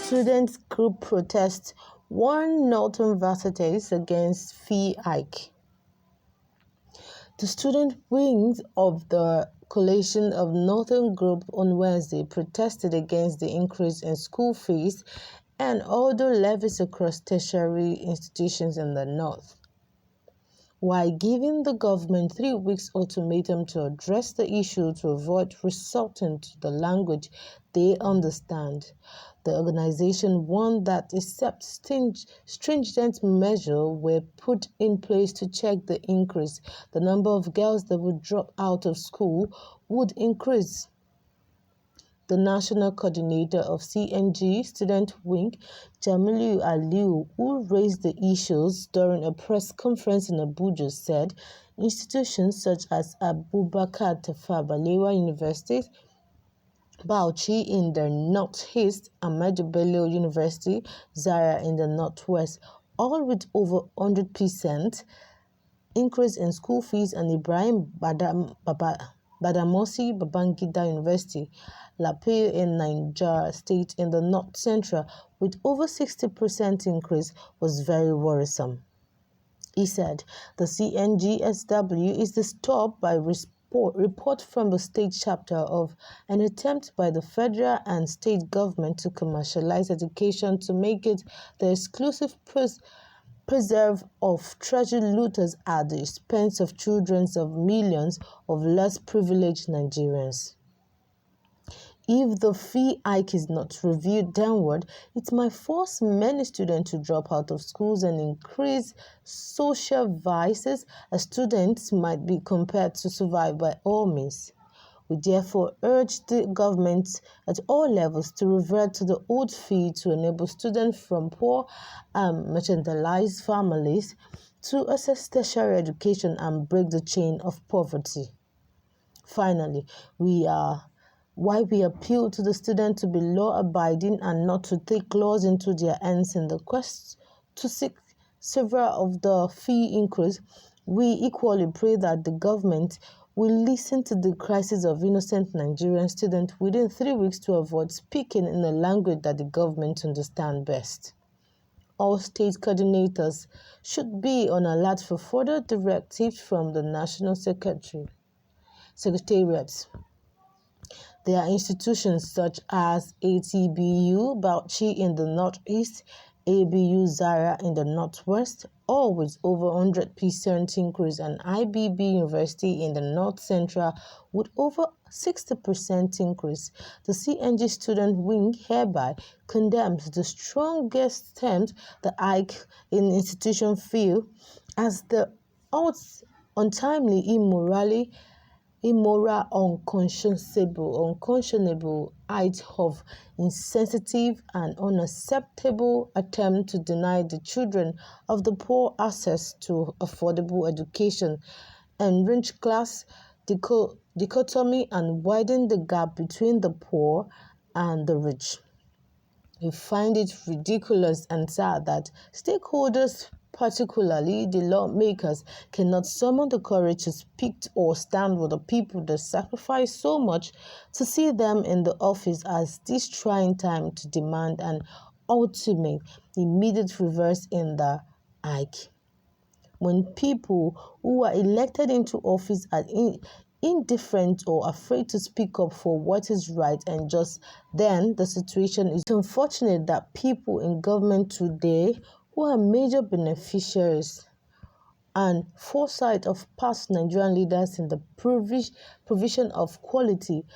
Students group protests warn northern varsities against fee hike. The student wings of the coalition of Northern Group on Wednesday protested against the increase in school fees and other levies across tertiary institutions in the north, while giving the government 3 weeks ultimatum to address the issue to avoid resorting to the language they understand. The organization warned that except stringent measures were put in place to check the increase, the number of girls that would drop out of school would increase. The national coordinator of CNG Student Wing, Jamilu Aliu, who raised the issues during a press conference in Abuja, said institutions such as Abubakar Tafawa Balewa University, Bauchi in the northeast, Ahmadu Bello University, Zaria in the northwest, all with over 100% increase in school fees, and Ibrahim Badamosi Babangida University, Lapeyo in Niger State in the north central, with over 60% increase, was very worrisome. He said the CNGSW is disturbed by report from the state chapter of an attempt by the federal and state government to commercialize education to make it the exclusive preserve of treasure looters at the expense of children of millions of less privileged Nigerians. If the fee hike is not reviewed downward, it might force many students to drop out of schools and increase social vices, as students might be compelled to survive by all means. We therefore urge the government at all levels to revert to the old fee to enable students from poor and marginalized families to access tertiary education and break the chain of poverty. Finally, why we appeal to the students to be law-abiding and not to take laws into their hands in the quest to seek several of the fee increase. We equally pray that the government will listen to the crisis of innocent Nigerian students within 3 weeks to avoid speaking in a language that the government understands best. All state coordinators should be on alert for further directives from the National Secretariat. There are institutions such as ATBU Bauchi in the northeast, ABU Zaria in the northwest, all with over 100% increase, and IBB University in the north central with over 60% increase. The CNG Student Wing hereby condemns the strongest terms the hike in institution fee as the untimely, immoral, unconscionable act of insensitive and unacceptable attempt to deny the children of the poor access to affordable education, enrich class dichotomy, and widen the gap between the poor and the rich. We find it ridiculous and sad that stakeholders, particularly the lawmakers, cannot summon the courage to speak or stand with the people that sacrifice so much to see them in the office as this trying time to demand an ultimate, immediate reverse in the hike. When people who are elected into office are indifferent or afraid to speak up for what is right and just, then the situation is unfortunate that people in government today who are major beneficiaries and foresight of past Nigerian leaders in the provision of quality,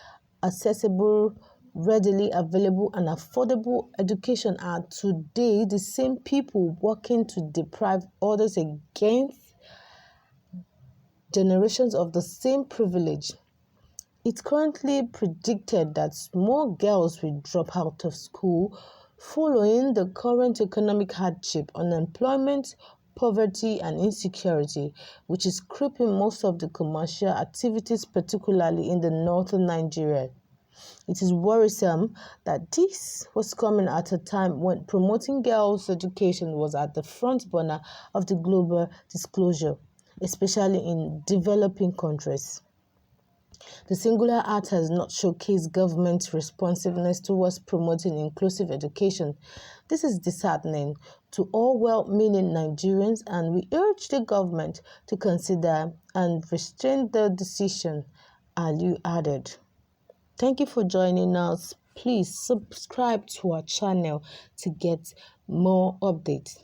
accessible, readily available and affordable education are today the same people working to deprive others against generations of the same privilege. It's currently predicted that more girls will drop out of school following the current economic hardship, unemployment, poverty, and insecurity, which is crippling most of the commercial activities, particularly in the northern Nigeria. It is worrisome that this was coming at a time when promoting girls' education was at the front burner of the global disclosure. especially in developing countries. The singular act has not showcased government responsiveness towards promoting inclusive education. This is disheartening to all well-meaning Nigerians, and we urge the government to consider and restrain the decision, Aliu added. Thank you for joining us. Please subscribe to our channel to get more updates.